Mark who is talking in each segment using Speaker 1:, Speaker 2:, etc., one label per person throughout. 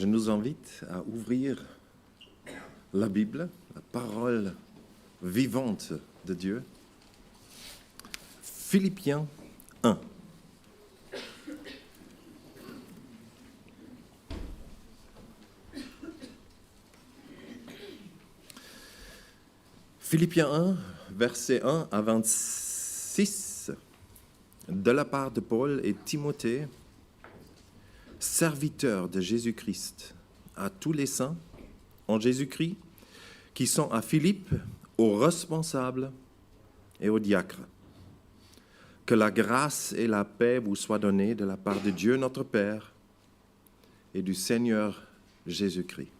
Speaker 1: Je nous invite à ouvrir la Bible, la parole vivante de Dieu. Philippiens 1. Philippiens 1, versets 1 à 26, de la part de Paul et Timothée, serviteurs de Jésus-Christ, à tous les saints en Jésus-Christ qui sont à Philippe, aux responsables et aux diacres. Que la grâce et la paix vous soient données de la part de Dieu notre Père et du Seigneur Jésus-Christ.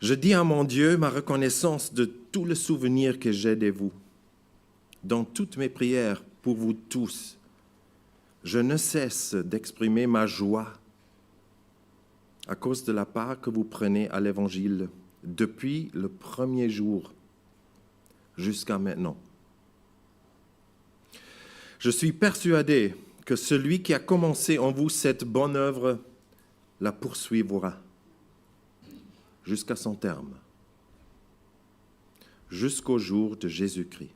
Speaker 1: Je dis à mon Dieu ma reconnaissance de tout le souvenir que j'ai de vous. Dans toutes mes prières pour vous tous, je ne cesse d'exprimer ma joie à cause de la part que vous prenez à l'Évangile depuis le premier jour jusqu'à maintenant. Je suis persuadé que celui qui a commencé en vous cette bonne œuvre la poursuivra jusqu'à son terme, jusqu'au jour de Jésus-Christ.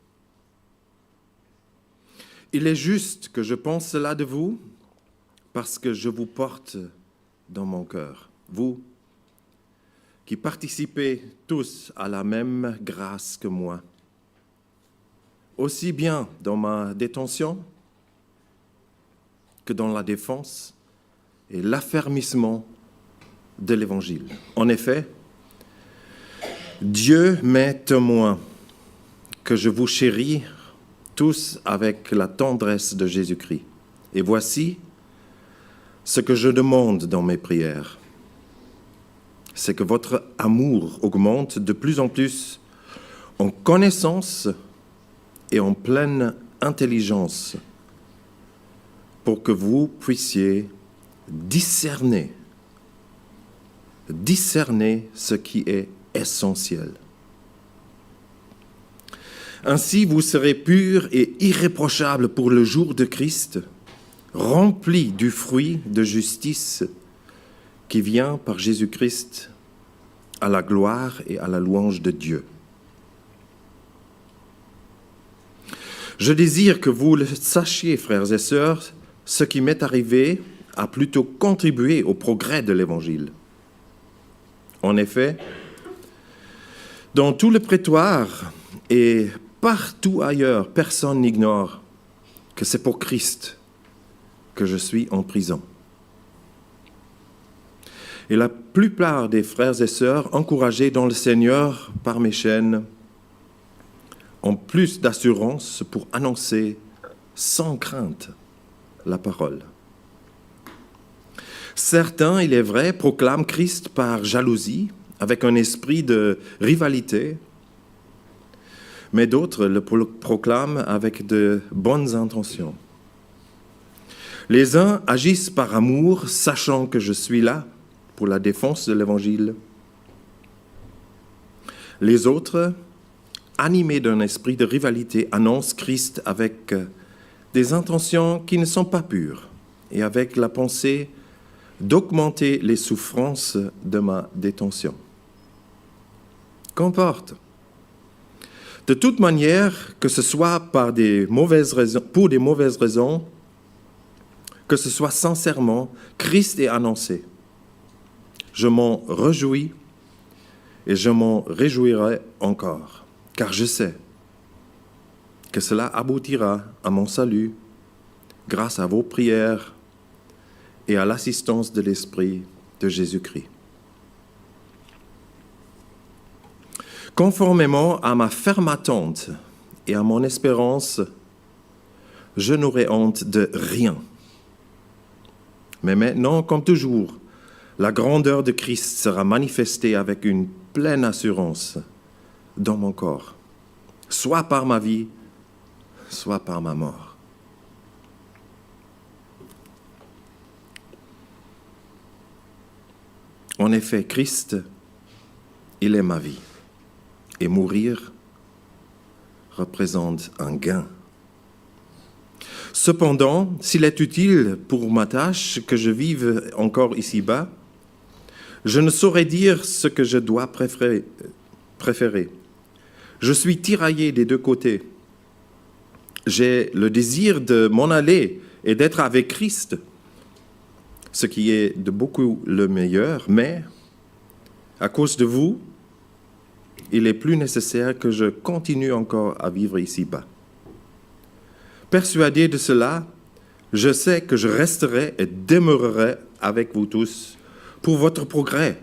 Speaker 1: Il est juste que je pense cela de vous parce que je vous porte dans mon cœur, vous qui participez tous à la même grâce que moi, aussi bien dans ma détention que dans la défense et l'affermissement de l'Évangile. En effet, Dieu m'est témoin que je vous chéris tous avec la tendresse de Jésus-Christ. Et voici ce que je demande dans mes prières. C'est que votre amour augmente de plus en plus en connaissance et en pleine intelligence pour que vous puissiez discerner ce qui est essentiel. Ainsi, vous serez purs et irréprochables pour le jour de Christ, remplis du fruit de justice qui vient par Jésus-Christ à la gloire et à la louange de Dieu. Je désire que vous le sachiez, frères et sœurs, ce qui m'est arrivé a plutôt contribué au progrès de l'Évangile. En effet, dans tout le prétoire et partout ailleurs, personne n'ignore que c'est pour Christ que je suis en prison. Et la plupart des frères et sœurs, encouragés dans le Seigneur par mes chaînes, ont plus d'assurance pour annoncer sans crainte la parole. Certains, il est vrai, proclament Christ par jalousie, avec un esprit de rivalité, mais d'autres le proclament avec de bonnes intentions. Les uns agissent par amour, sachant que je suis là pour la défense de l'Évangile. Les autres, animés d'un esprit de rivalité, annoncent Christ avec des intentions qui ne sont pas pures et avec la pensée d'augmenter les souffrances de ma détention. Qu'importe. De toute manière, que ce soit pour des mauvaises raisons, que ce soit sincèrement, Christ est annoncé. Je m'en réjouis et je m'en réjouirai encore, car je sais que cela aboutira à mon salut grâce à vos prières et à l'assistance de l'Esprit de Jésus-Christ. Conformément à ma ferme attente et à mon espérance, je n'aurai honte de rien. Mais maintenant, comme toujours, la grandeur de Christ sera manifestée avec une pleine assurance dans mon corps, soit par ma vie, soit par ma mort. En effet, Christ, il est ma vie. Et mourir représente un gain. Cependant, s'il est utile pour ma tâche que je vive encore ici-bas, je ne saurais dire ce que je dois préférer. Je suis tiraillé des deux côtés. J'ai le désir de m'en aller et d'être avec Christ, ce qui est de beaucoup le meilleur, mais à cause de vous, il est plus nécessaire que je continue encore à vivre ici-bas. Persuadé de cela, je sais que je resterai et demeurerai avec vous tous pour votre progrès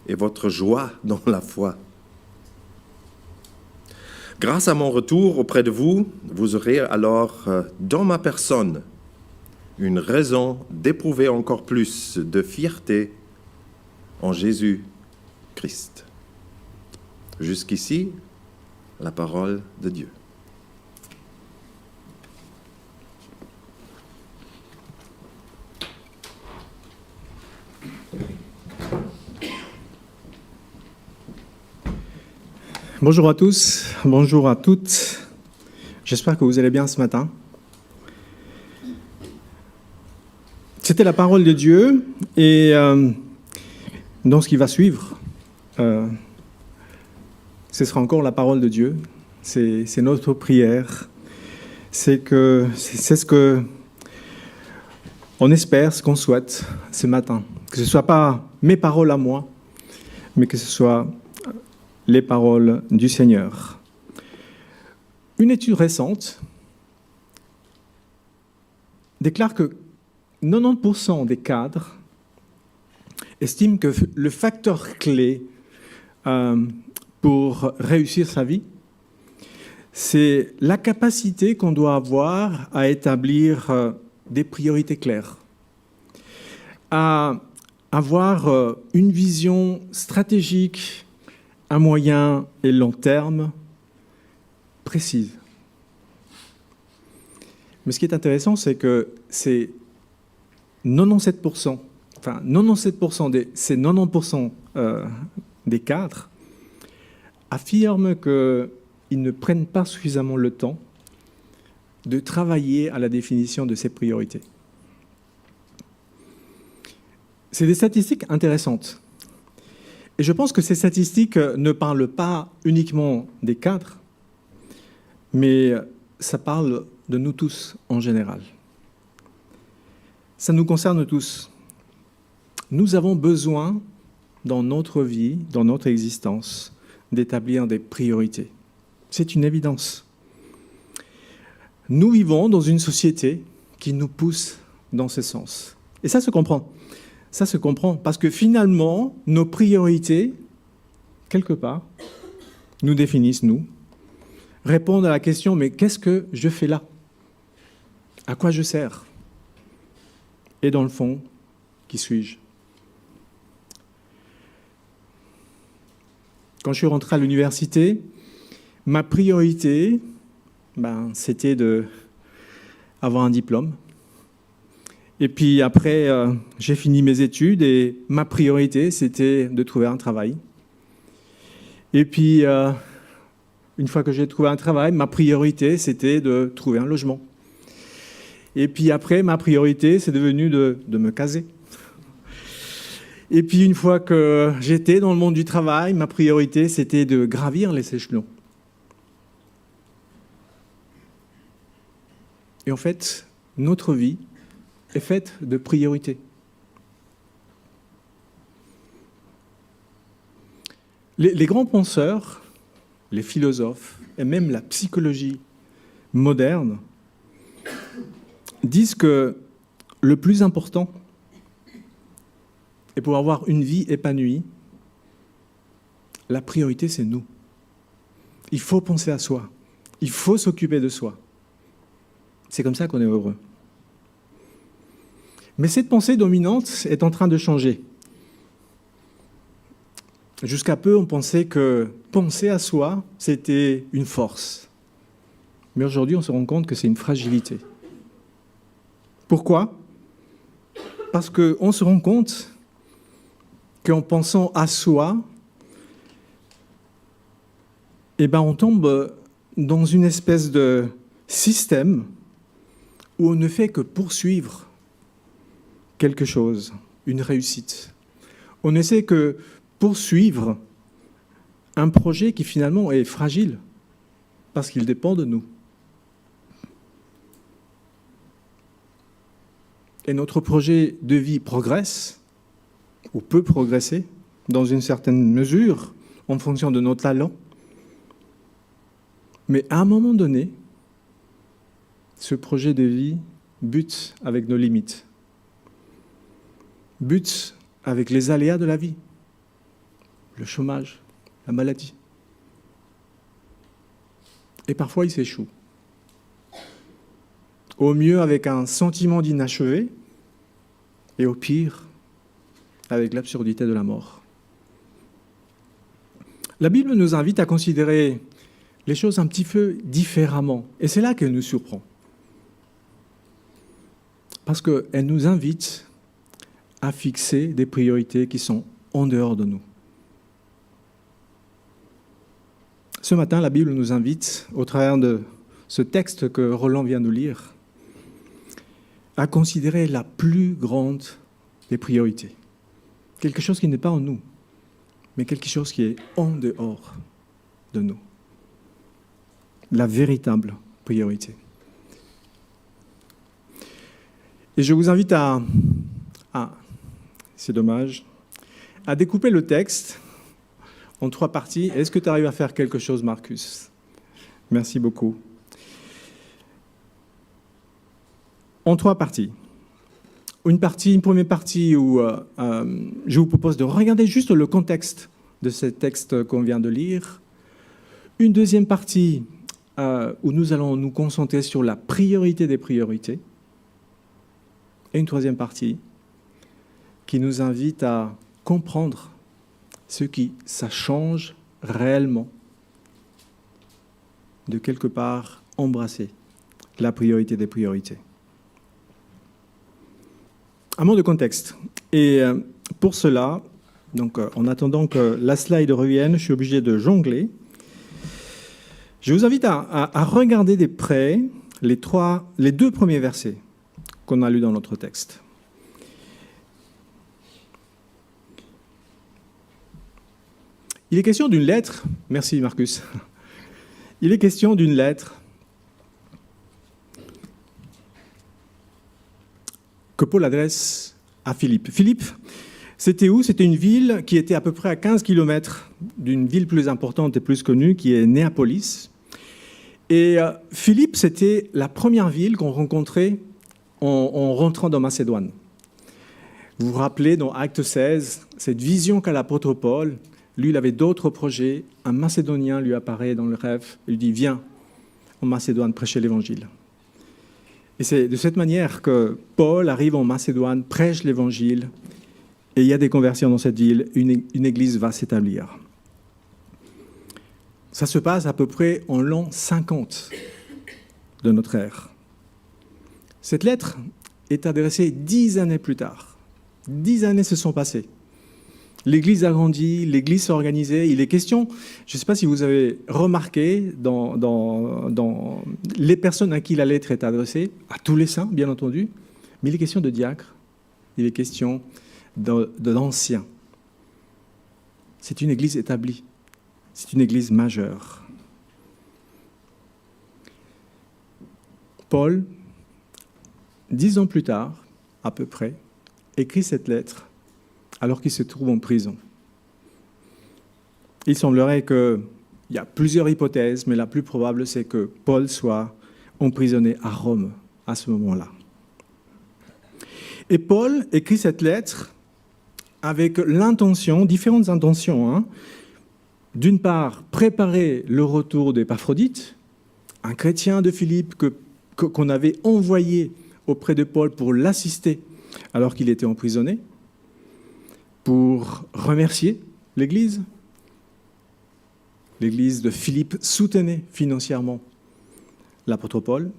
Speaker 1: et votre joie dans la foi. Grâce à mon retour auprès de vous, vous aurez alors, dans ma personne, une raison d'éprouver encore plus de fierté en Jésus-Christ. Jusqu'ici, la parole de Dieu.
Speaker 2: Bonjour à tous, bonjour à toutes. J'espère que vous allez bien ce matin. C'était la parole de Dieu et dans ce qui va suivre, ce sera encore la parole de Dieu. C'est notre prière. C'est ce que on espère, ce qu'on souhaite ce matin. Que ce ne soit pas mes paroles à moi, mais que ce soit les paroles du Seigneur. Une étude récente déclare que 90% des cadres estiment que le facteur clé pour réussir sa vie, c'est la capacité qu'on doit avoir à établir des priorités claires, à avoir une vision stratégique à moyen et long terme précise. Mais ce qui est intéressant, c'est que c'est 97%, enfin 90% des cadres affirment qu'ils ne prennent pas suffisamment le temps de travailler à la définition de ces priorités. C'est des statistiques intéressantes. Et je pense que ces statistiques ne parlent pas uniquement des cadres, mais ça parle de nous tous en général. Ça nous concerne tous. Nous avons besoin, dans notre vie, dans notre existence, d'établir des priorités. C'est une évidence. Nous vivons dans une société qui nous pousse dans ce sens. Et ça se comprend. Ça se comprend parce que finalement, nos priorités, quelque part, nous définissent, nous, répondent à la question, mais qu'est-ce que je fais là? À quoi je sers? Et dans le fond, qui suis-je? Quand je suis rentré à l'université, ma priorité, c'était d'avoir un diplôme. Et puis après, j'ai fini mes études et ma priorité, c'était de trouver un travail. Et puis, une fois que j'ai trouvé un travail, ma priorité, c'était de trouver un logement. Et puis après, ma priorité, c'est devenu de me caser. Et puis, une fois que j'étais dans le monde du travail, ma priorité, c'était de gravir les échelons. Et en fait, notre vie est faite de priorités. Les grands penseurs, les philosophes et même la psychologie moderne disent que le plus important est pour avoir une vie épanouie, la priorité c'est nous. Il faut penser à soi, il faut s'occuper de soi. C'est comme ça qu'on est heureux. Mais cette pensée dominante est en train de changer. Jusqu'à peu, on pensait que penser à soi, c'était une force. Mais aujourd'hui, on se rend compte que c'est une fragilité. Pourquoi? Parce qu'on se rend compte qu'en pensant à soi, on tombe dans une espèce de système où on ne fait que poursuivre quelque chose, une réussite. On ne sait que poursuivre un projet qui finalement est fragile parce qu'il dépend de nous. Et notre projet de vie progresse, ou peut progresser, dans une certaine mesure, en fonction de nos talents. Mais à un moment donné, ce projet de vie bute avec nos limites, bute avec les aléas de la vie, le chômage, la maladie. Et parfois, il s'échoue. Au mieux avec un sentiment d'inachevé, et au pire, avec l'absurdité de la mort. La Bible nous invite à considérer les choses un petit peu différemment. Et c'est là qu'elle nous surprend. Parce qu'elle nous invite à fixer des priorités qui sont en dehors de nous. Ce matin, la Bible nous invite, au travers de ce texte que Roland vient de lire, à considérer la plus grande des priorités. Quelque chose qui n'est pas en nous, mais quelque chose qui est en dehors de nous. La véritable priorité. Et je vous invite c'est dommage, à découper le texte en 3 parties. Est-ce que tu arrives à faire quelque chose, Marcus? Merci beaucoup. En 3 parties. Une première partie où je vous propose de regarder juste le contexte de ce texte qu'on vient de lire. Une deuxième partie où nous allons nous concentrer sur la priorité des priorités. Et une troisième partie qui nous invite à comprendre ce qui ça change réellement de quelque part embrasser la priorité des priorités. Un mot de contexte. Et pour cela, donc, en attendant que la slide revienne, je suis obligé de jongler. Je vous invite à regarder de près les 2 premiers versets qu'on a lus dans notre texte. Il est question d'une lettre. Merci Marcus. Il est question d'une lettre que Paul adresse à Philippe. Philippe, c'était où? C'était une ville qui était à peu près à 15 km d'une ville plus importante et plus connue, qui est Néapolis. Et Philippe, c'était la première ville qu'on rencontrait en rentrant dans Macédoine. Vous vous rappelez, dans Acte 16, cette vision qu'a l'apôtre Paul. Lui, il avait d'autres projets. Un Macédonien lui apparaît dans le rêve. Il lui dit « Viens en Macédoine prêcher l'Évangile ». Et c'est de cette manière que Paul arrive en Macédoine, prêche l'Évangile, et il y a des conversions dans cette ville. Une église va s'établir. Ça se passe à peu près en l'an 50 de notre ère. Cette lettre est adressée 10 années plus tard. 10 années se sont passées. L'Église a grandi, l'Église s'est organisée. Il est question, je ne sais pas si vous avez remarqué, dans les personnes à qui la lettre est adressée, à tous les saints, bien entendu, mais il est question de diacres, il est question de l'ancien. C'est une Église établie, c'est une Église majeure. Paul, 10 ans plus tard, à peu près, écrit cette lettre alors qu'il se trouve en prison. Il semblerait qu'il y a plusieurs hypothèses, mais la plus probable, c'est que Paul soit emprisonné à Rome à ce moment-là. Et Paul écrit cette lettre avec l'intention, différentes intentions. D'une part, préparer le retour d'Épaphrodite, un chrétien de Philippe qu'on avait envoyé auprès de Paul pour l'assister alors qu'il était emprisonné, pour remercier l'Église. L'Église de Philippe soutenait financièrement l'apôtre Paul.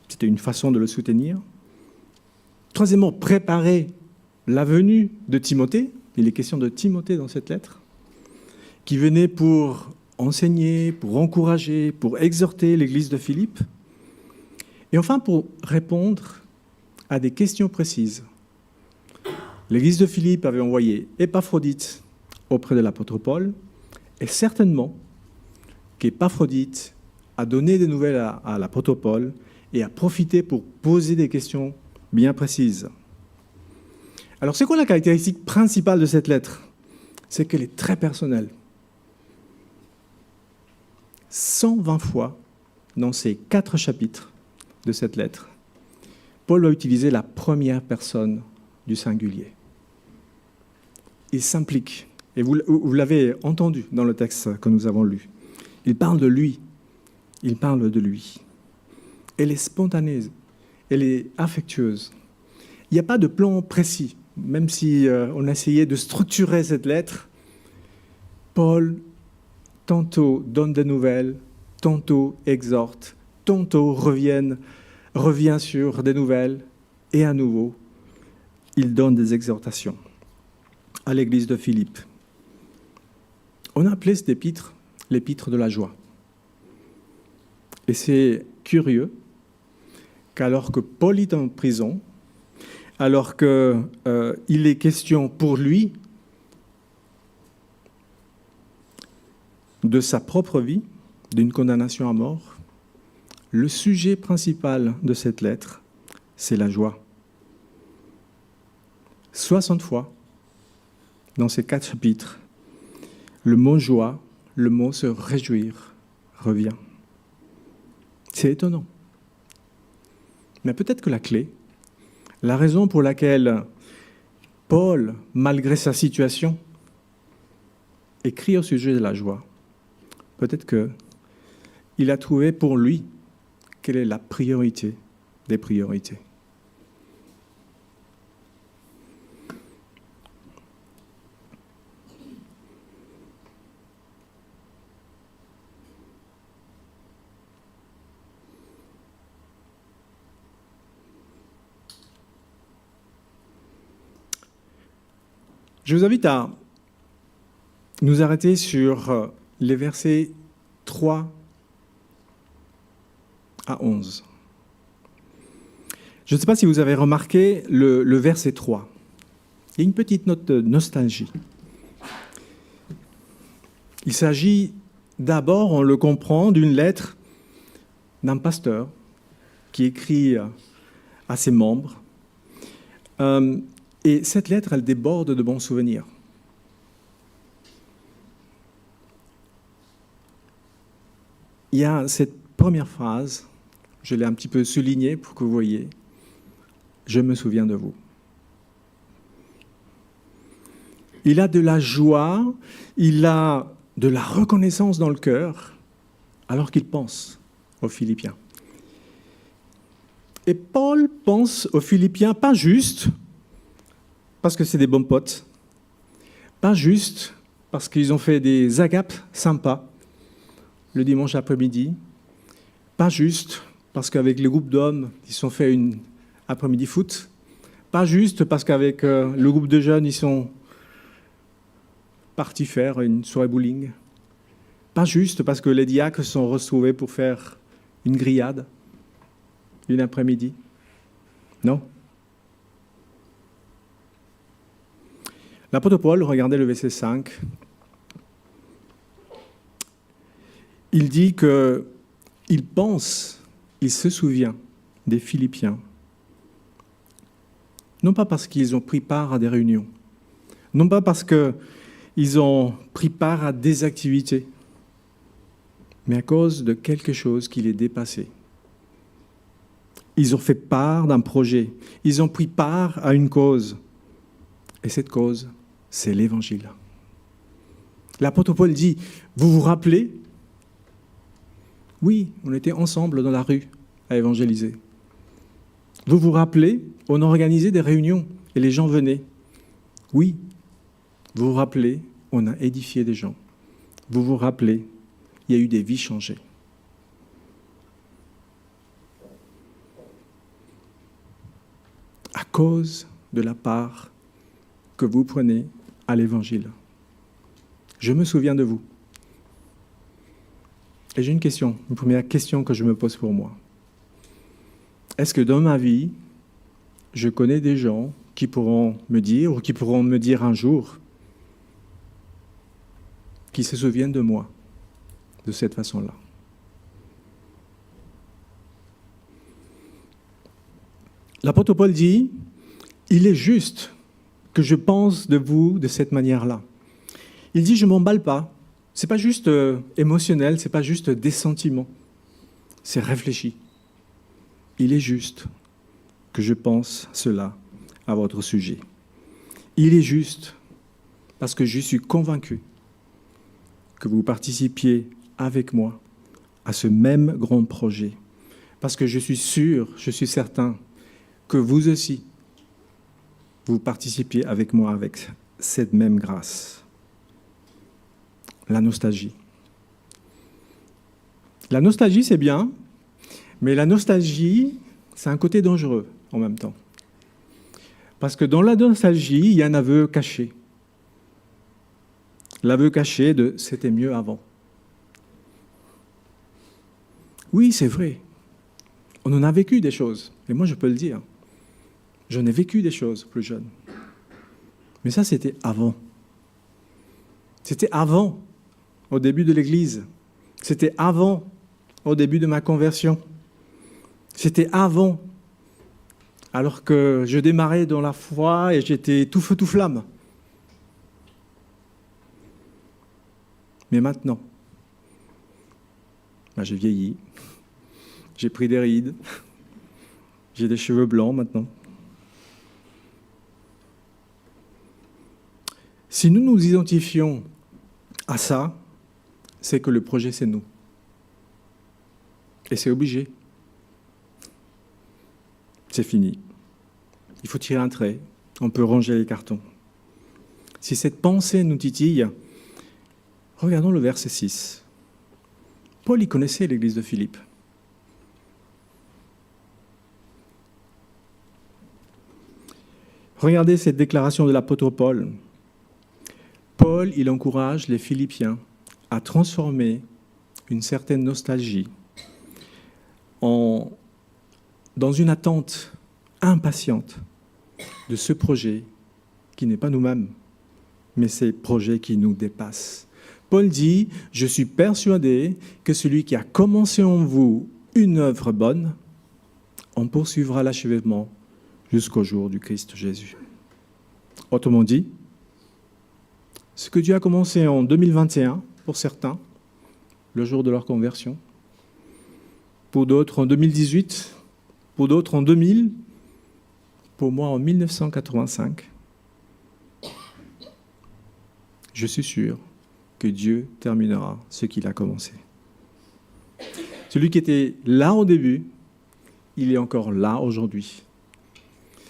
Speaker 2: C'était une façon de le soutenir. Troisièmement, préparer la venue de Timothée. Il est question de Timothée dans cette lettre, qui venait pour enseigner, pour encourager, pour exhorter l'Église de Philippe. Et enfin, pour répondre à des questions précises, l'Église de Philippe avait envoyé Épaphrodite auprès de l'apôtre Paul, et certainement qu'Épaphrodite a donné des nouvelles à l'apôtre Paul et a profité pour poser des questions bien précises. Alors, c'est quoi la caractéristique principale de cette lettre? C'est qu'elle est très personnelle. 120 fois dans ces 4 chapitres de cette lettre, Paul va utiliser la première personne du singulier. Il s'implique, et vous l'avez entendu dans le texte que nous avons lu. Il parle de lui. Il parle de lui. Elle est spontanée, elle est affectueuse. Il n'y a pas de plan précis, même si on a essayé de structurer cette lettre. Paul, tantôt donne des nouvelles, tantôt exhorte, tantôt revient sur des nouvelles, et à nouveau, il donne des exhortations à l'église de Philippe. On a appelé cet épître l'épître de la joie. Et c'est curieux qu'alors que Paul est en prison, alors qu'il est question pour lui de sa propre vie, d'une condamnation à mort, le sujet principal de cette lettre, c'est la joie. 60 fois, dans ces 4 chapitres, le mot joie, le mot se réjouir revient. C'est étonnant. Mais peut-être que la clé, la raison pour laquelle Paul, malgré sa situation, écrit au sujet de la joie, peut-être qu'il a trouvé pour lui quelle est la priorité des priorités. Je vous invite à nous arrêter sur les versets 3 à 11. Je ne sais pas si vous avez remarqué le verset 3. Il y a une petite note de nostalgie. Il s'agit d'abord, on le comprend, d'une lettre d'un pasteur qui écrit à ses membres. Et cette lettre, elle déborde de bons souvenirs. Il y a cette première phrase, je l'ai un petit peu soulignée pour que vous voyez. Je me souviens de vous. Il a de la joie, il a de la reconnaissance dans le cœur, alors qu'il pense aux Philippiens. Et Paul pense aux Philippiens pas juste parce que c'est des bons potes, pas juste parce qu'ils ont fait des agapes sympas le dimanche après-midi, pas juste parce qu'avec le groupe d'hommes, ils se sont fait une après-midi foot, pas juste parce qu'avec le groupe de jeunes, ils sont partis faire une soirée bowling, pas juste parce que les diacres se sont retrouvés pour faire une grillade une après-midi. Non. L'apôtre Paul, regardez le verset 5, il dit qu'il pense, il se souvient des Philippiens, non pas parce qu'ils ont pris part à des réunions, non pas parce qu'ils ont pris part à des activités, mais à cause de quelque chose qui les dépassait. Ils ont fait part d'un projet, ils ont pris part à une cause, et cette cause, c'est l'Évangile. L'apôtre Paul dit, vous vous rappelez ? Oui, on était ensemble dans la rue à évangéliser. Vous vous rappelez ? On organisait des réunions et les gens venaient. Oui, vous vous rappelez ? On a édifié des gens. Vous vous rappelez ? Il y a eu des vies changées. À cause de la part que vous prenez à l'Évangile. Je me souviens de vous. Et j'ai une question, une première question que je me pose pour moi. est-ce que dans ma vie, je connais des gens qui pourront me dire, ou qui pourront me dire un jour, qui se souviennent de moi, de cette façon-là. L'apôtre Paul dit, il est juste que je pense de vous de cette manière-là. Il dit, je ne m'emballe pas. Ce n'est pas juste émotionnel, ce n'est pas juste des sentiments. C'est réfléchi. Il est juste que je pense cela à votre sujet. Il est juste parce que je suis convaincu que vous participiez avec moi à ce même grand projet. Parce que je suis sûr, je suis certain que vous aussi, vous participiez avec moi avec cette même grâce. La nostalgie. La nostalgie, c'est bien, mais la nostalgie, c'est un côté dangereux en même temps. Parce que dans la nostalgie, il y a un aveu caché. L'aveu caché de « c'était mieux avant ». Oui, c'est vrai. On en a vécu des choses. Et moi, je peux le dire. J'en ai vécu des choses plus jeune. Mais ça, c'était avant. C'était avant, au début de l'Église. C'était avant, au début de ma conversion. C'était avant, alors que je démarrais dans la foi et j'étais tout feu, tout flamme. Mais maintenant, j'ai vieilli, j'ai pris des rides, j'ai des cheveux blancs maintenant. Si nous nous identifions à ça, c'est que le projet, c'est nous. Et c'est obligé. C'est fini. Il faut tirer un trait. On peut ranger les cartons. Si cette pensée nous titille, regardons le verset 6. Paul y connaissait l'église de Philippe. Regardez cette déclaration de l'apôtre Paul. Paul, il encourage les Philippiens à transformer une certaine nostalgie dans une attente impatiente de ce projet qui n'est pas nous-mêmes, mais ces projets qui nous dépassent. Paul dit, « Je suis persuadé que celui qui a commencé en vous une œuvre bonne, en poursuivra l'achèvement jusqu'au jour du Christ Jésus. » Autrement dit, ce que Dieu a commencé en 2021, pour certains, le jour de leur conversion, pour d'autres en 2018, pour d'autres en 2000, pour moi en 1985, je suis sûr que Dieu terminera ce qu'il a commencé. Celui qui était là au début, il est encore là aujourd'hui.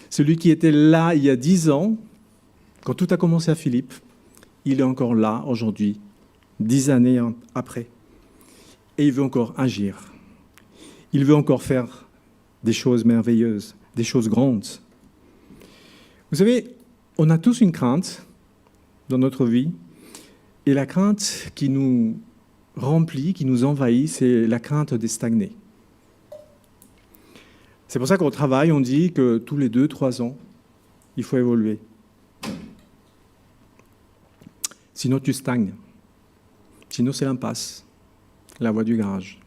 Speaker 2: Celui qui était là il y a 10 ans, quand tout a commencé à Philippe, il est encore là aujourd'hui, 10 années après. Et il veut encore agir. Il veut encore faire des choses merveilleuses, des choses grandes. Vous savez, on a tous une crainte dans notre vie, et la crainte qui nous remplit, qui nous envahit, c'est la crainte de stagner. C'est pour ça qu'au travail, on dit que tous les 2-3 ans, il faut évoluer. Sinon, tu stagnes. Sinon, c'est l'impasse, la voie du garage.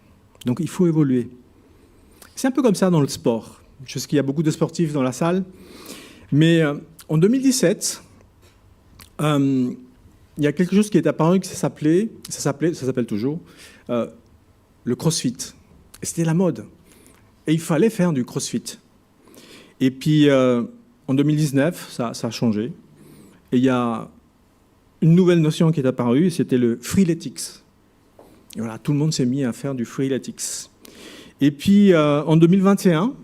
Speaker 2: Donc, il faut évoluer. C'est un peu comme ça dans le sport. Je sais qu'il y a beaucoup de sportifs dans la salle. Mais en 2017, il y a quelque chose qui est apparu, ça s'appelle toujours, le crossfit. Et c'était la mode. Et il fallait faire du crossfit. Et puis, en 2019, ça a changé. Et il y a une nouvelle notion qui est apparue, c'était le freeletics. Et voilà, tout le monde s'est mis à faire du freeletics. Et puis, en 2021,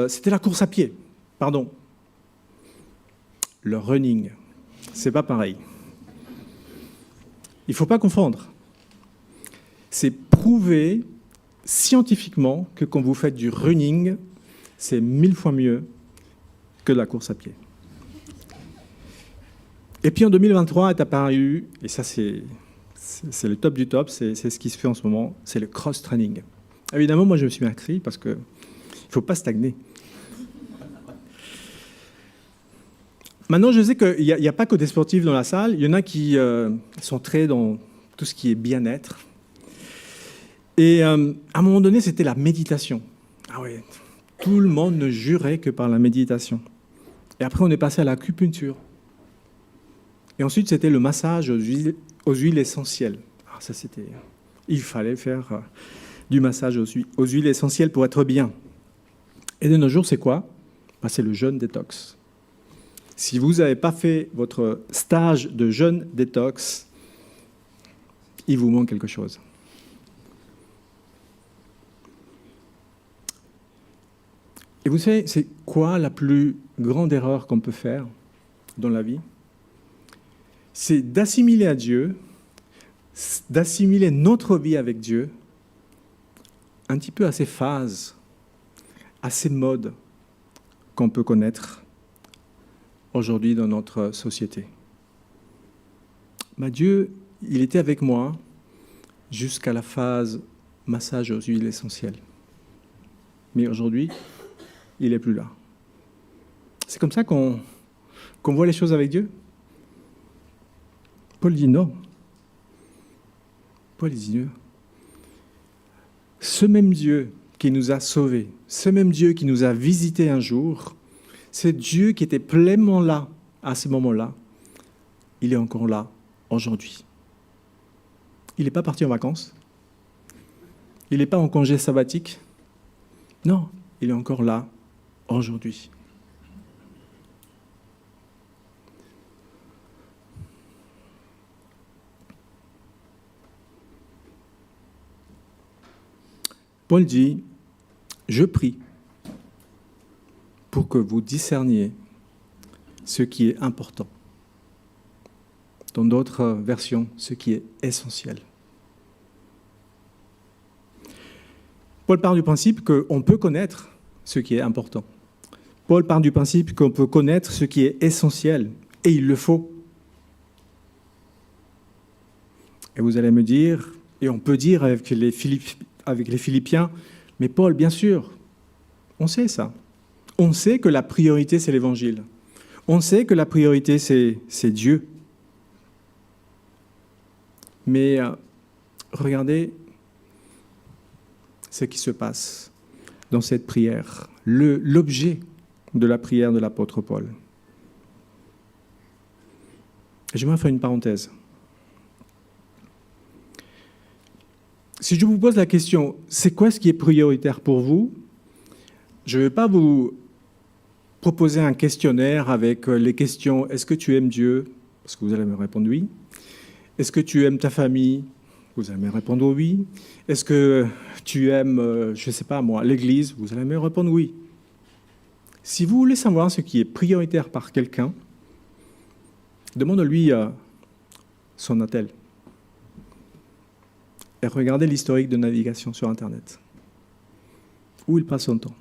Speaker 2: c'était la course à pied. Pardon. Le running. C'est pas pareil. Il ne faut pas confondre. C'est prouvé scientifiquement que quand vous faites du running, c'est 1000 fois mieux que la course à pied. Et puis en 2023 est apparu, et ça c'est le top du top, c'est ce qui se fait en ce moment, c'est le cross-training. Évidemment, moi je me suis inscrit parce que ne faut pas stagner. Maintenant, je sais qu'il n'y a pas que des sportifs dans la salle. Il y en a qui sont très dans tout ce qui est bien-être. Et à un moment donné, c'était la méditation. Ah oui, tout le monde ne jurait que par la méditation. Et après, on est passé à l'acupuncture. Et ensuite, c'était le massage aux huiles essentielles. Ah, ça, c'était... Il fallait faire du massage aux huiles essentielles pour être bien. Et de nos jours, c'est quoi? C'est le jeûne détox. Si vous n'avez pas fait votre stage de jeûne détox, il vous manque quelque chose. Et vous savez, c'est quoi la plus grande erreur qu'on peut faire dans la vie? C'est d'assimiler à Dieu, d'assimiler notre vie avec Dieu, un petit peu à ces phases, à ces modes qu'on peut connaître aujourd'hui dans notre société. Dieu, il était avec moi jusqu'à la phase massage aux huiles essentielles. Mais aujourd'hui, il n'est plus là. C'est comme ça qu'on voit les choses avec Dieu. Paul dit non. Paul dit non. Ce même Dieu qui nous a sauvés, ce même Dieu qui nous a visités un jour, ce Dieu qui était pleinement là à ce moment-là, il est encore là aujourd'hui. Il n'est pas parti en vacances. Il n'est pas en congé sabbatique. Non, il est encore là aujourd'hui. Paul dit, je prie pour que vous discerniez ce qui est important. Dans d'autres versions, ce qui est essentiel. Paul part du principe qu'on peut connaître ce qui est important. Paul part du principe qu'on peut connaître ce qui est essentiel, et il le faut. Et vous allez me dire, et on peut dire avec les Philippiens, mais Paul, bien sûr, on sait ça. On sait que la priorité, c'est l'Évangile. On sait que la priorité, c'est Dieu. Mais regardez ce qui se passe dans cette prière, l'objet de la prière de l'apôtre Paul. J'aimerais faire une parenthèse. Si je vous pose la question, c'est quoi ce qui est prioritaire pour vous? Je ne vais pas vous proposer un questionnaire avec les questions « Est-ce que tu aimes Dieu ?» Parce que vous allez me répondre oui. « Est-ce que tu aimes ta famille ?» Vous allez me répondre oui. « Est-ce que tu aimes, je ne sais pas moi, l'Église ?» Vous allez me répondre oui. Si vous voulez savoir ce qui est prioritaire par quelqu'un, demande-lui son attel. Et regardez l'historique de navigation sur Internet, où il passe son temps.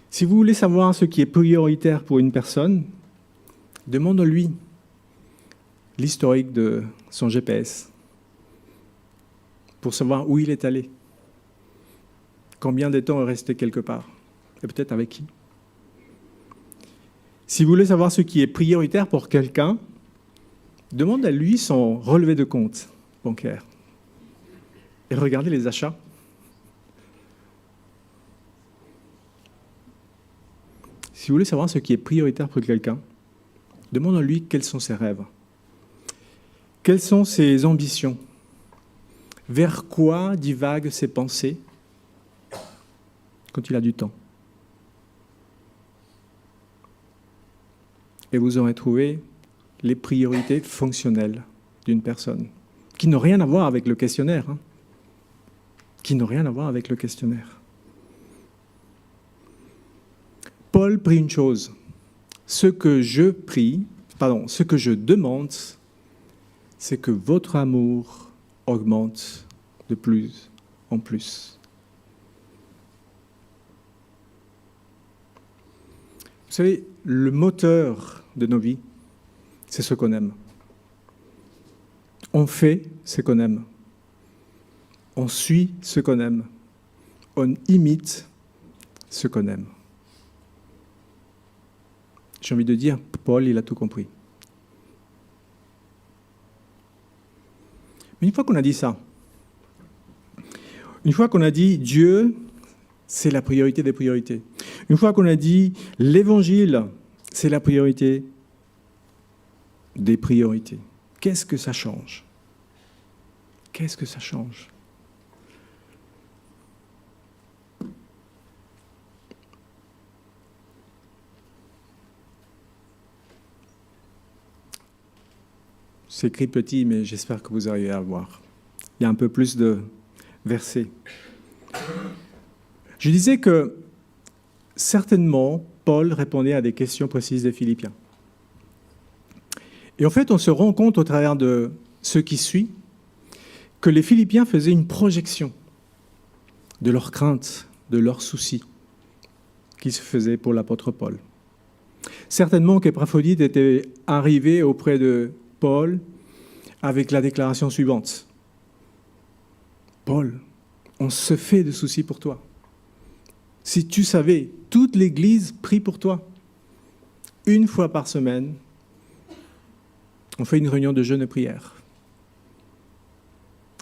Speaker 2: Si vous voulez savoir ce qui est prioritaire pour une personne, demande-lui l'historique de son GPS pour savoir où il est allé, combien de temps est resté quelque part, et peut-être avec qui. Si vous voulez savoir ce qui est prioritaire pour quelqu'un, demande à lui son relevé de compte bancaire. Et regardez les achats. Si vous voulez savoir ce qui est prioritaire pour quelqu'un, demandez-lui quels sont ses rêves. Quelles sont ses ambitions? Vers quoi divaguent ses pensées quand il a du temps? Et vous aurez trouvé les priorités fonctionnelles d'une personne, qui n'ont rien à voir avec le questionnaire. Qui n'ont rien à voir avec le questionnaire. Paul prie une chose. Ce que je demande, c'est que votre amour augmente de plus en plus. Vous savez, le moteur de nos vies, c'est ce qu'on aime. On fait ce qu'on aime. On suit ce qu'on aime. On imite ce qu'on aime. J'ai envie de dire, Paul, il a tout compris. Mais une fois qu'on a dit ça, une fois qu'on a dit Dieu, c'est la priorité des priorités, une fois qu'on a dit l'Évangile, c'est la priorité des priorités, qu'est-ce que ça change? Qu'est-ce que ça change? C'est écrit petit, mais j'espère que vous arrivez à voir. Il y a un peu plus de versets. Je disais que certainement, Paul répondait à des questions précises des Philippiens. Et en fait, on se rend compte au travers de ce qui suit que les Philippiens faisaient une projection de leurs craintes, de leurs soucis qui se faisaient pour l'apôtre Paul. Certainement qu'Épaphrodite était arrivé auprès de Paul avec la déclaration suivante. Paul, on se fait de soucis pour toi. Si tu savais, toute l'Église prie pour toi. Une fois par semaine, on fait une réunion de jeûne et prière.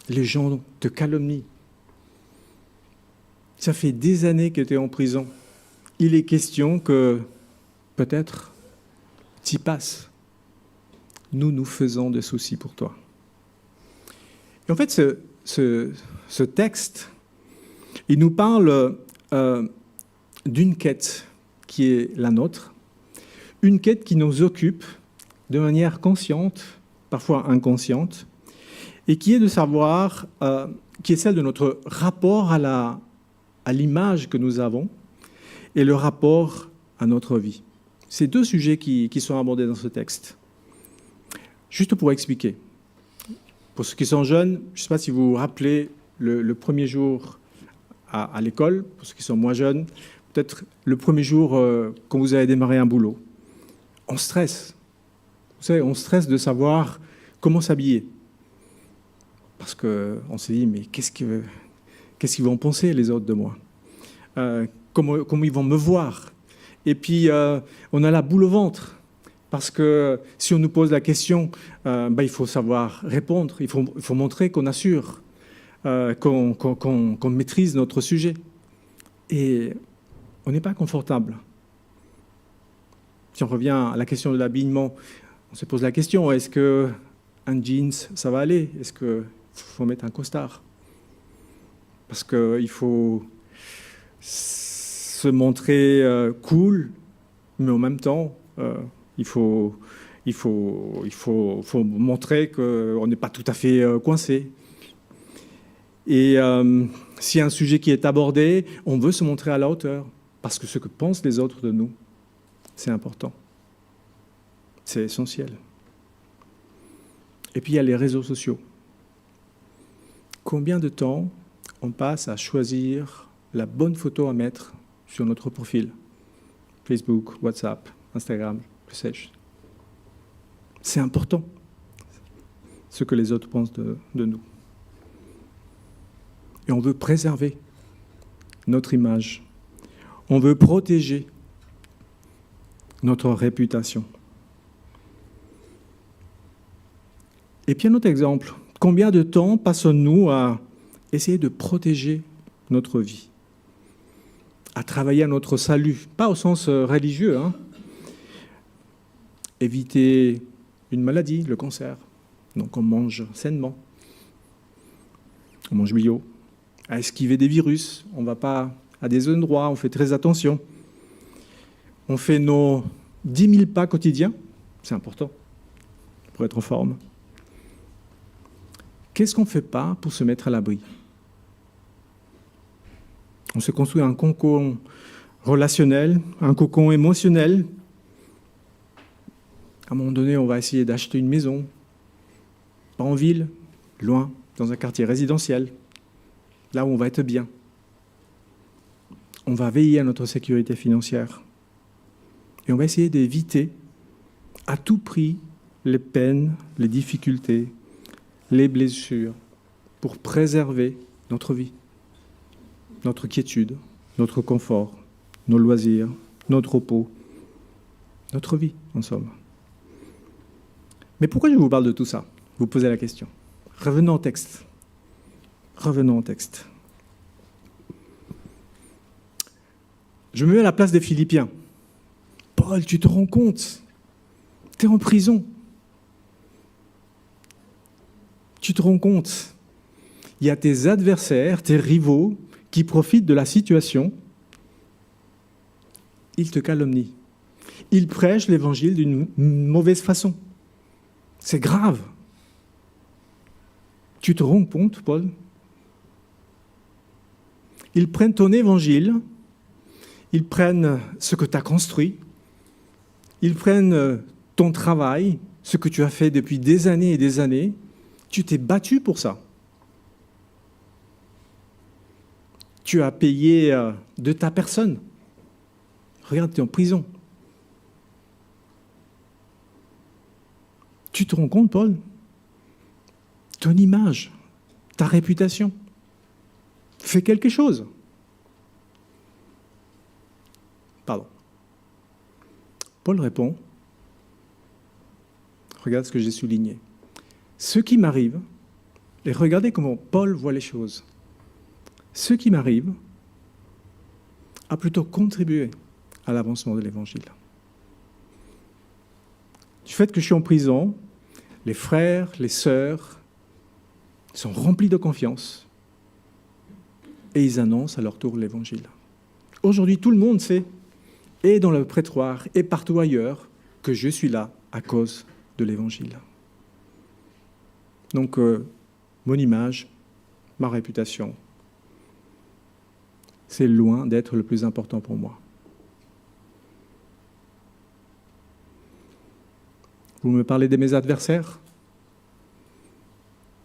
Speaker 2: Les gens te calomnient. Ça fait des années que tu es en prison. Il est question que peut-être tu y passes. Nous nous faisons des soucis pour toi. Et en fait, ce texte, il nous parle d'une quête qui est la nôtre, une quête qui nous occupe de manière consciente, parfois inconsciente, et qui est de savoir, qui est celle de notre rapport à l'image que nous avons et le rapport à notre vie. C'est deux sujets qui sont abordés dans ce texte. Juste pour expliquer, pour ceux qui sont jeunes, je ne sais pas si vous vous rappelez le premier jour à l'école, pour ceux qui sont moins jeunes, peut-être le premier jour quand vous avez démarré un boulot. On stresse. Vous savez, on stresse de savoir comment s'habiller. Parce qu'on se dit, mais qu'est-ce qu'ils vont penser les autres de moi? Comment ils vont me voir? Et puis, on a la boule au ventre. Parce que si on nous pose la question, il faut savoir répondre, il faut montrer qu'on assure, qu'on maîtrise notre sujet. Et on n'est pas confortable. Si on revient à la question de l'habillement, on se pose la question, est-ce qu'un jeans, ça va aller? Est-ce qu'il faut mettre un costard? Parce qu'il faut se montrer cool, mais en même temps... Il faut montrer qu'on n'est pas tout à fait coincé. Et s'il y a un sujet qui est abordé, on veut se montrer à la hauteur, parce que ce que pensent les autres de nous, c'est important. C'est essentiel. Et puis il y a les réseaux sociaux. Combien de temps on passe à choisir la bonne photo à mettre sur notre profil? Facebook, WhatsApp, Instagram, que sais-je. C'est important, ce que les autres pensent de nous. Et on veut préserver notre image. On veut protéger notre réputation. Et puis un autre exemple, combien de temps passons-nous à essayer de protéger notre vie, à travailler à notre salut, pas au sens religieux, éviter une maladie, le cancer. Donc on mange sainement, on mange bio, à esquiver des virus, on ne va pas à des endroits, on fait très attention. On fait nos 10 000 pas quotidiens, c'est important pour être en forme. Qu'est-ce qu'on ne fait pas pour se mettre à l'abri? On se construit un cocon relationnel, un cocon émotionnel. À un moment donné, on va essayer d'acheter une maison, pas en ville, loin, dans un quartier résidentiel, là où on va être bien. On va veiller à notre sécurité financière. Et on va essayer d'éviter à tout prix les peines, les difficultés, les blessures, pour préserver notre vie, notre quiétude, notre confort, nos loisirs, notre repos, notre vie, en somme. Mais pourquoi je vous parle de tout ça? Vous posez la question. Revenons au texte. Revenons au texte. Je me mets à la place des Philippiens. Paul, tu te rends compte? Tu es en prison. Tu te rends compte? Il y a tes adversaires, tes rivaux, qui profitent de la situation. Ils te calomnient. Ils prêchent l'évangile d'une mauvaise façon. C'est grave. Tu te rends compte, Paul? Ils prennent ton évangile, ils prennent ce que tu as construit, ils prennent ton travail, ce que tu as fait depuis des années et des années. Tu t'es battu pour ça. Tu as payé de ta personne. Regarde, tu es en prison. Tu te rends compte, Paul? Ton image, ta réputation. Fais quelque chose. Pardon. Paul répond, regarde ce que j'ai souligné. Ce qui m'arrive, et regardez comment Paul voit les choses. Ce qui m'arrive a plutôt contribué à l'avancement de l'Évangile. Du fait que je suis en prison, les frères, les sœurs sont remplis de confiance et ils annoncent à leur tour l'Évangile. Aujourd'hui, tout le monde sait, et dans le prétoire et partout ailleurs, que je suis là à cause de l'Évangile. Donc, mon image, ma réputation, c'est loin d'être le plus important pour moi. Vous me parlez de mes adversaires,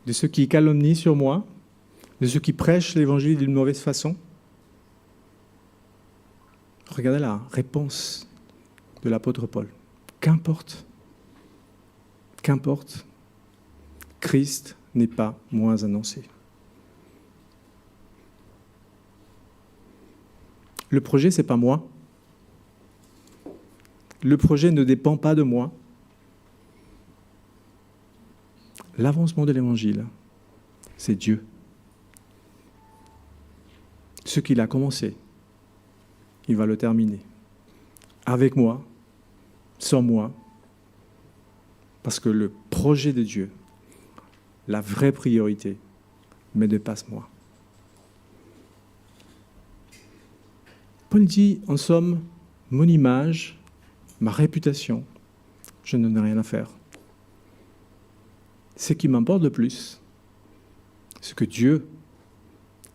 Speaker 2: de ceux qui calomnient sur moi, de ceux qui prêchent l'Évangile d'une mauvaise façon. Regardez la réponse de l'apôtre Paul. Qu'importe, Christ n'est pas moins annoncé. Le projet, ce n'est pas moi. Le projet ne dépend pas de moi. L'avancement de l'Évangile, c'est Dieu. Ce qu'il a commencé, il va le terminer. Avec moi, sans moi, parce que le projet de Dieu, la vraie priorité, me dépasse moi. Paul dit, en somme, mon image, ma réputation, je n'en ai rien à faire. Ce qui m'importe le plus, c'est que Dieu,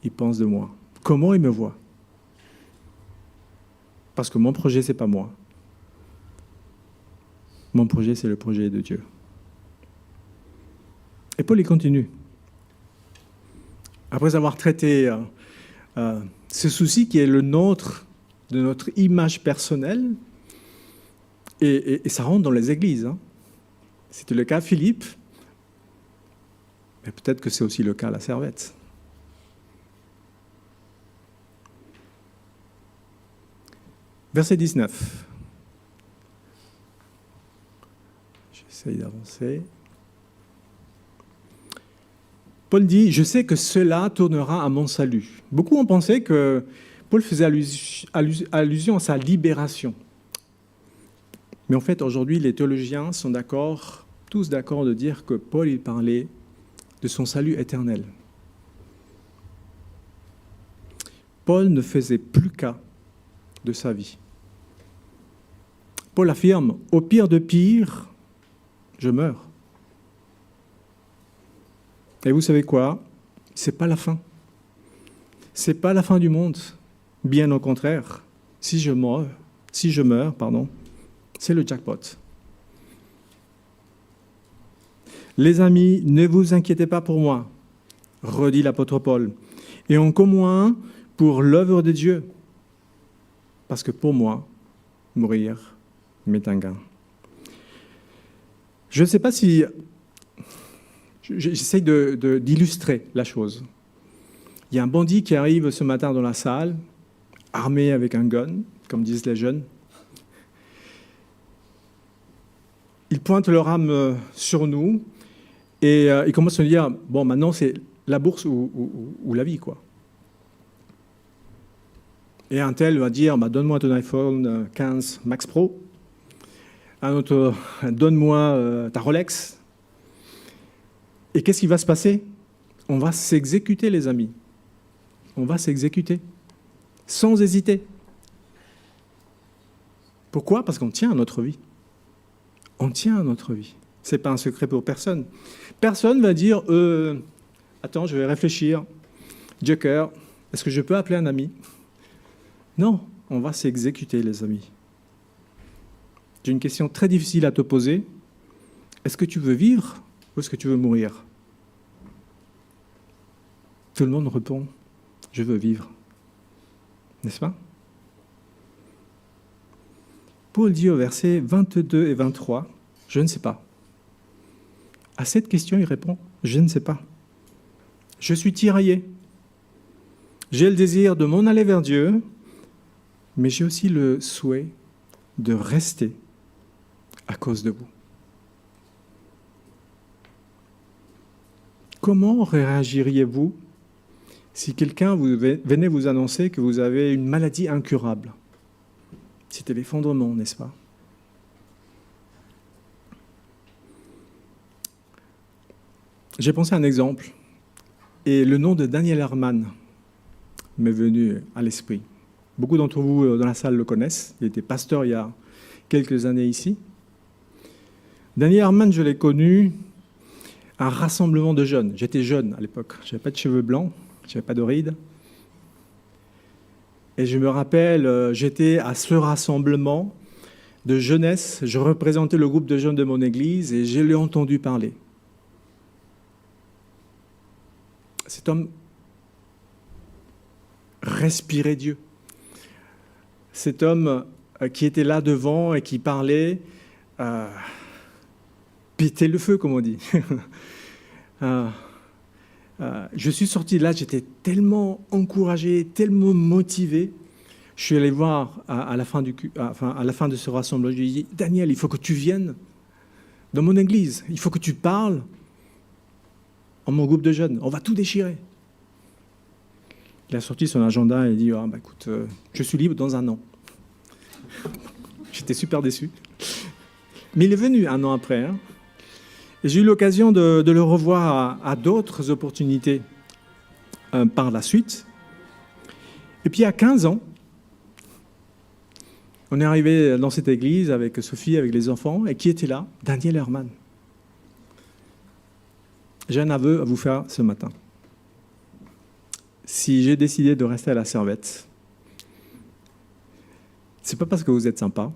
Speaker 2: il pense de moi. Comment il me voit? Parce que mon projet, ce n'est pas moi. Mon projet, c'est le projet de Dieu. Et Paul, il continue. Après avoir traité ce souci qui est le nôtre, de notre image personnelle, et ça rentre dans les églises. Hein. C'était le cas à Philippe, mais peut-être que c'est aussi le cas à la Servette. Verset 19. J'essaye d'avancer. Paul dit, « Je sais que cela tournera à mon salut. » Beaucoup ont pensé que Paul faisait allusion à sa libération. Mais en fait, aujourd'hui, les théologiens sont tous d'accord de dire que Paul, il parlait de son salut éternel. Paul ne faisait plus cas de sa vie. Paul affirme, « Au pire de pire, je meurs. » Et vous savez quoi? C'est pas la fin. C'est pas la fin du monde. Bien au contraire. Si je meurs, c'est le jackpot. Les amis, ne vous inquiétez pas pour moi, redit l'apôtre Paul, et encore moins pour l'œuvre de Dieu. Parce que pour moi, mourir m'est un gain. Je ne sais pas si... J'essaie d'illustrer la chose. Il y a un bandit qui arrive ce matin dans la salle, armé avec un gun, comme disent les jeunes. Ils pointent leur âme sur nous et ils commencent à nous dire, bon, maintenant c'est la bourse ou la vie, quoi. Et un tel va dire, bah, donne-moi ton iPhone 15 Max Pro. Un autre, donne-moi ta Rolex. Et qu'est-ce qui va se passer? On va s'exécuter, les amis. On va s'exécuter, sans hésiter. Pourquoi? Parce qu'on tient à notre vie. On tient à notre vie. Ce n'est pas un secret pour personne. Personne va dire, attends, je vais réfléchir. Joker, est-ce que je peux appeler un ami? Non, on va s'exécuter, les amis. J'ai une question très difficile à te poser. Est-ce que tu veux vivre ou est-ce que tu veux mourir? Tout le monde répond, je veux vivre. N'est-ce pas? Paul dit au verset 22 et 23, je ne sais pas. À cette question, il répond, je ne sais pas. Je suis tiraillé. J'ai le désir de m'en aller vers Dieu, mais j'ai aussi le souhait de rester à cause de vous. Comment réagiriez-vous si quelqu'un venait vous annoncer que vous avez une maladie incurable? C'était l'effondrement, n'est-ce pas? J'ai pensé à un exemple, et le nom de Daniel Herman m'est venu à l'esprit. Beaucoup d'entre vous dans la salle le connaissent. Il était pasteur il y a quelques années ici. Daniel Herman, je l'ai connu à un rassemblement de jeunes. J'étais jeune à l'époque. Je n'avais pas de cheveux blancs, je n'avais pas de rides. Et je me rappelle, j'étais à ce rassemblement de jeunesse. Je représentais le groupe de jeunes de mon église et je l'ai entendu parler. Cet homme respirait Dieu. Cet homme qui était là devant et qui parlait, pétait le feu, comme on dit. Je suis sorti de là, j'étais tellement encouragé, tellement motivé. Je suis allé voir à la fin de ce rassemblement, je lui ai dit, Daniel, il faut que tu viennes dans mon église, il faut que tu parles en mon groupe de jeunes, on va tout déchirer. Il a sorti son agenda et il dit, écoute, je suis libre dans 1 an. J'étais super déçu. Mais il est venu 1 an après. Et j'ai eu l'occasion de le revoir à d'autres opportunités par la suite. Et puis à 15 ans, on est arrivé dans cette église avec Sophie, avec les enfants, et qui était là? Daniel Herman. J'ai un aveu à vous faire ce matin. Si j'ai décidé de rester à la Servette, c'est pas parce que vous êtes sympa,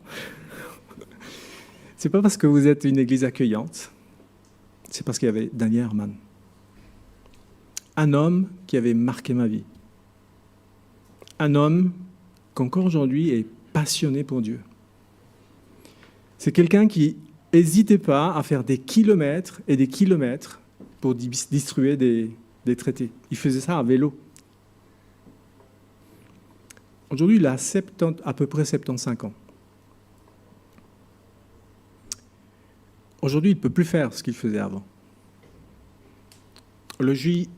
Speaker 2: c'est pas parce que vous êtes une église accueillante, c'est parce qu'il y avait Daniel Herman. Un homme qui avait marqué ma vie. Un homme qu'encore aujourd'hui est passionné pour Dieu. C'est quelqu'un qui n'hésitait pas à faire des kilomètres et des kilomètres pour distribuer des traités. Il faisait ça à vélo. Aujourd'hui, il a à peu près 75 ans. Aujourd'hui, il ne peut plus faire ce qu'il faisait avant. Aujourd'hui,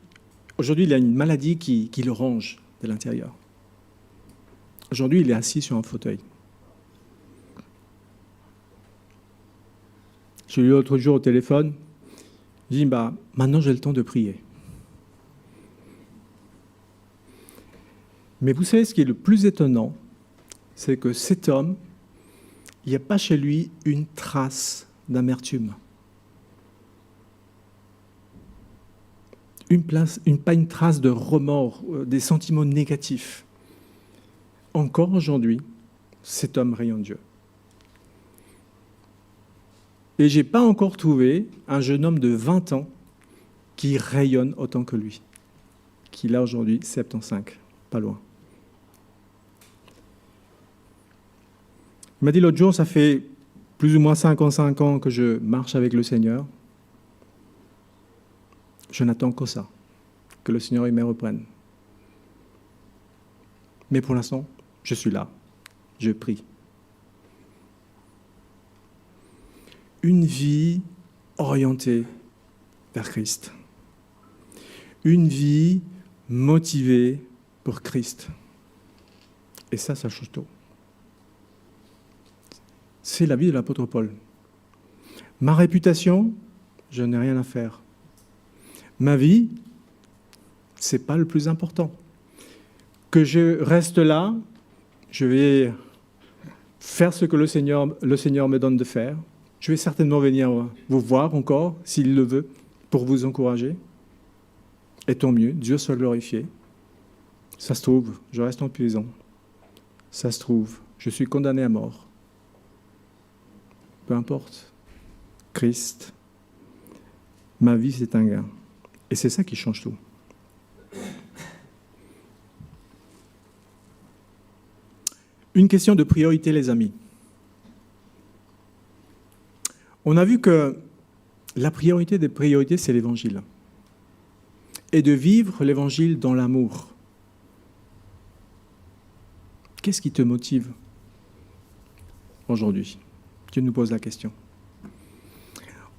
Speaker 2: il a une maladie qui le ronge de l'intérieur. Aujourd'hui, il est assis sur un fauteuil. Je l'ai eu l'autre jour au téléphone. Je lui ai dit, maintenant j'ai le temps de prier. Mais vous savez, ce qui est le plus étonnant, c'est que cet homme, il n'y a pas chez lui une trace d'amertume. Pas une trace de remords, des sentiments négatifs. Encore aujourd'hui, cet homme rayonne Dieu. Et je n'ai pas encore trouvé un jeune homme de 20 ans qui rayonne autant que lui, qu'il a aujourd'hui 75, pas loin. Il m'a dit l'autre jour, ça fait plus ou moins 55 ans que je marche avec le Seigneur. Je n'attends que ça, que le Seigneur me reprenne. Mais pour l'instant, je suis là. je prie. Une vie orientée vers Christ. Une vie motivée pour Christ. Et ça change tout. C'est la vie de l'apôtre Paul. Ma réputation, je n'ai rien à faire. Ma vie, ce n'est pas le plus important. Que je reste là, je vais faire ce que le Seigneur me donne de faire. Je vais certainement venir vous voir encore, s'il le veut, pour vous encourager. Et tant mieux, Dieu soit glorifié. Ça se trouve, je reste en prison. Ça se trouve, je suis condamné à mort. Peu importe. Christ, ma vie, c'est un gain. Et c'est ça qui change tout. Une question de priorité, les amis. On a vu que la priorité des priorités, c'est l'Évangile. Et de vivre l'Évangile dans l'amour. Qu'est-ce qui te motive aujourd'hui? Dieu nous pose la question.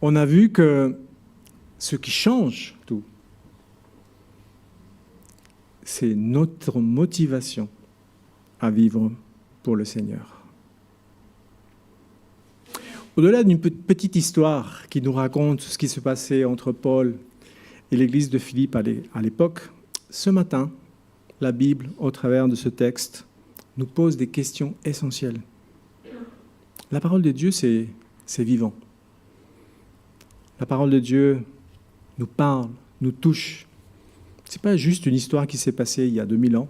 Speaker 2: On a vu que ce qui change tout, c'est notre motivation à vivre pour le Seigneur. Au-delà d'une petite histoire qui nous raconte ce qui se passait entre Paul et l'église de Philippe à l'époque, ce matin, la Bible, au travers de ce texte, nous pose des questions essentielles. La parole de Dieu, c'est vivant. La parole de Dieu nous parle, nous touche. Ce n'est pas juste une histoire qui s'est passée il y a 2000 ans.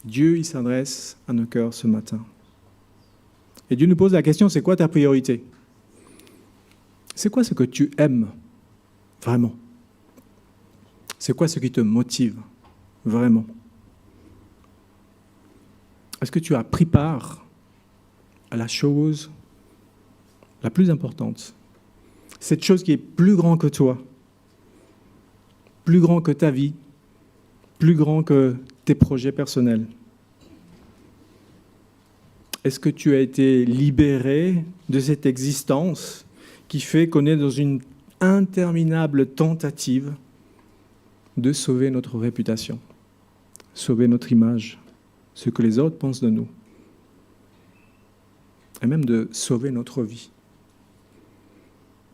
Speaker 2: Dieu, il s'adresse à nos cœurs ce matin. Et Dieu nous pose la question, c'est quoi ta priorité? C'est quoi ce que tu aimes vraiment? C'est quoi ce qui te motive vraiment? Est-ce que tu as pris part à la chose la plus importante? Cette chose qui est plus grande que toi, plus grand que ta vie, plus grand que tes projets personnels. Est-ce que tu as été libéré de cette existence qui fait qu'on est dans une interminable tentative de sauver notre réputation, sauver notre image, ce que les autres pensent de nous, et même de sauver notre vie?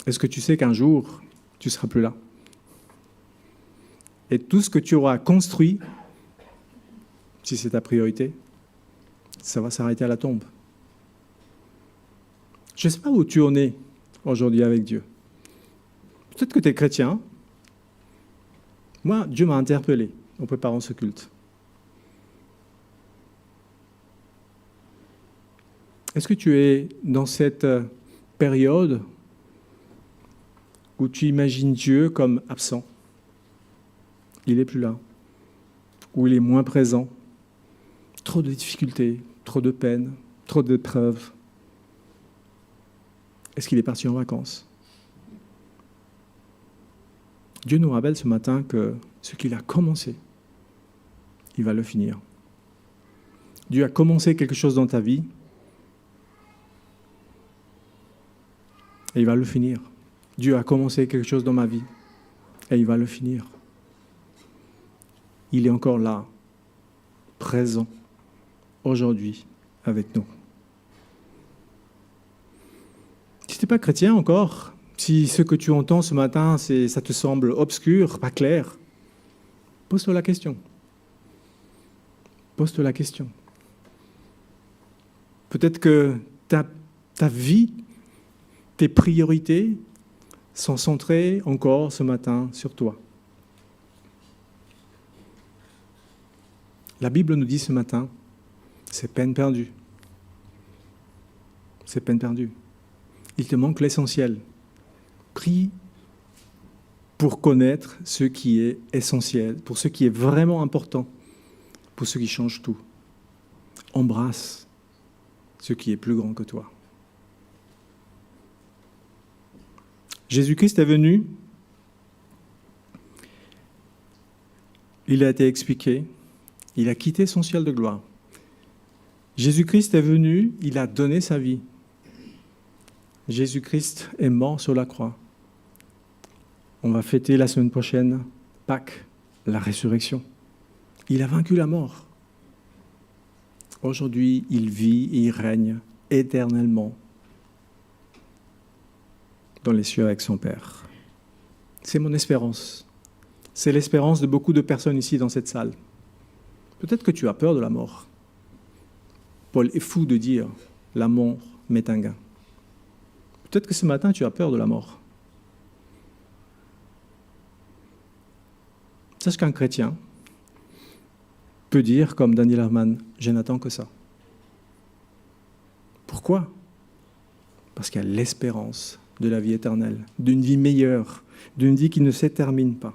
Speaker 2: Est-ce que tu sais qu'un jour, tu ne seras plus là? Et tout ce que tu auras construit, si c'est ta priorité, ça va s'arrêter à la tombe. Je ne sais pas où tu en es aujourd'hui avec Dieu. Peut-être que tu es chrétien. Moi, Dieu m'a interpellé en préparant ce culte. Est-ce que tu es dans cette période où tu imagines Dieu comme absent? Il n'est plus là. Ou il est moins présent. Trop de difficultés, trop de peines, trop d'épreuves. Est-ce qu'il est parti en vacances? Dieu nous rappelle ce matin que ce qu'il a commencé, il va le finir. Dieu a commencé quelque chose dans ta vie et il va le finir. Dieu a commencé quelque chose dans ma vie et il va le finir. Il est encore là, présent, aujourd'hui, avec nous. Si tu n'es pas chrétien encore, si ce que tu entends ce matin, ça te semble obscur, pas clair, pose-toi la question. Pose-toi la question. Peut-être que ta vie, tes priorités sont centrées encore ce matin sur toi. La Bible nous dit ce matin, c'est peine perdue. C'est peine perdue. Il te manque l'essentiel. Prie pour connaître ce qui est essentiel, pour ce qui est vraiment important, pour ce qui change tout. Embrasse ce qui est plus grand que toi. Jésus-Christ est venu, il a été expliqué, il a quitté son ciel de gloire Jésus-Christ est venu, il a donné sa vie. Jésus-Christ est mort sur la croix. On va fêter la semaine prochaine Pâques, la résurrection. Il a vaincu la mort. Aujourd'hui, il vit et il règne éternellement dans les cieux avec son Père. C'est mon espérance. C'est l'espérance de beaucoup de personnes ici dans cette salle. Peut-être que tu as peur de la mort. Paul est fou de dire « la mort m'est un gain ». Peut-être que ce matin, tu as peur de la mort. Sache qu'un chrétien peut dire, comme Daniel Herman, « je n'attends que ça ». Pourquoi ? Parce qu'il y a l'espérance de la vie éternelle, d'une vie meilleure, d'une vie qui ne se termine pas.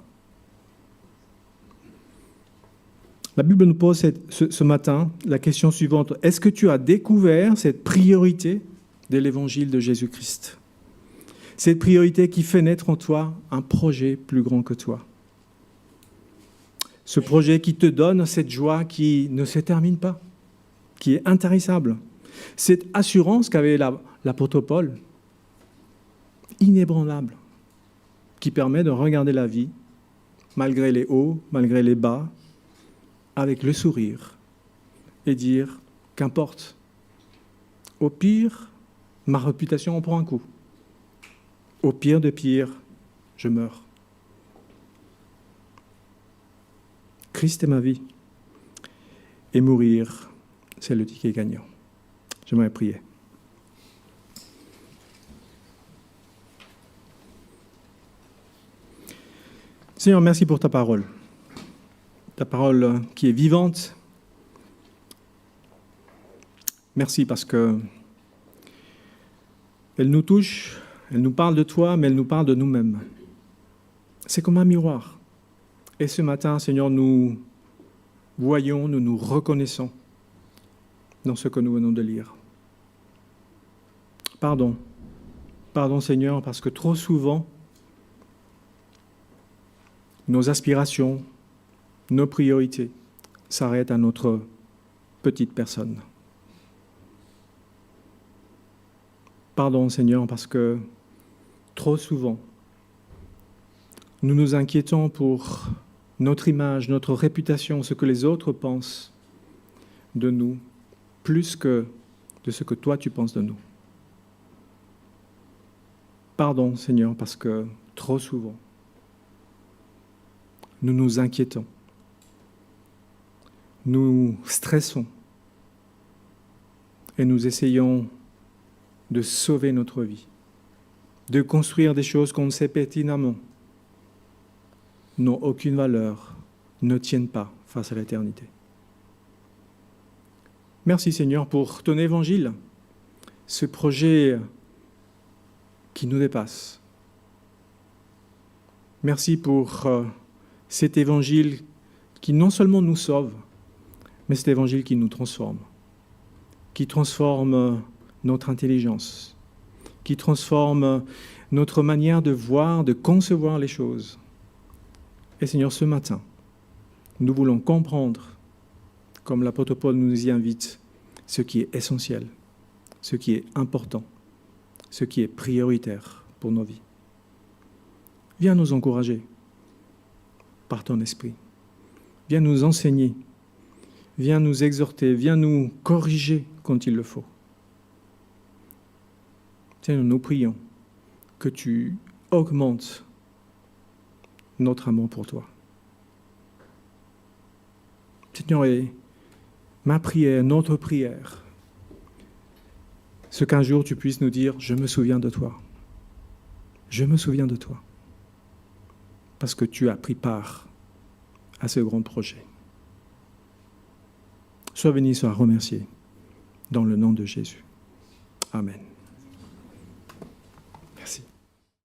Speaker 2: La Bible nous pose ce matin la question suivante. Est-ce que tu as découvert cette priorité de l'évangile de Jésus-Christ ? Cette priorité qui fait naître en toi un projet plus grand que toi. Ce projet qui te donne cette joie qui ne se termine pas, qui est intarissable. Cette assurance qu'avait l'apôtre Paul, inébranlable, qui permet de regarder la vie, malgré les hauts, malgré les bas, avec le sourire, et dire, qu'importe, au pire, ma réputation en prend un coup. Au pire de pire, je meurs. Christ est ma vie. Et mourir, c'est le ticket gagnant. J'aimerais prier. Seigneur, merci pour ta parole. Ta parole qui est vivante. Merci parce que elle nous touche, elle nous parle de toi, mais elle nous parle de nous-mêmes. C'est comme un miroir. Et ce matin, Seigneur, nous voyons, nous nous reconnaissons dans ce que nous venons de lire. Pardon. Pardon, Seigneur, parce que trop souvent, nos aspirations, nos priorités s'arrêtent à notre petite personne. Pardon, Seigneur, parce que trop souvent, nous nous inquiétons pour notre image, notre réputation, ce que les autres pensent de nous, plus que de ce que toi tu penses de nous. Pardon, Seigneur, parce que trop souvent, nous nous inquiétons, nous stressons et nous essayons de sauver notre vie, de construire des choses qu'on sait pertinemment n'ont aucune valeur, ne tiennent pas face à l'éternité. Merci Seigneur pour ton évangile, ce projet qui nous dépasse. Merci pour cet évangile qui non seulement nous sauve, mais cet évangile qui nous transforme notre intelligence, qui transforme notre manière de voir, de concevoir les choses. Et Seigneur, ce matin, nous voulons comprendre, comme l'apôtre Paul nous y invite, ce qui est essentiel, ce qui est important, ce qui est prioritaire pour nos vies. Viens nous encourager par ton esprit. Viens nous enseigner. Viens nous exhorter. Viens nous corriger quand il le faut. Seigneur, nous prions que tu augmentes notre amour pour toi. Seigneur, et ma prière, notre prière, ce qu'un jour tu puisses nous dire, je me souviens de toi. Je me souviens de toi. Parce que tu as pris part à ce grand projet. Sois béni, sois remercié, dans le nom de Jésus. Amen.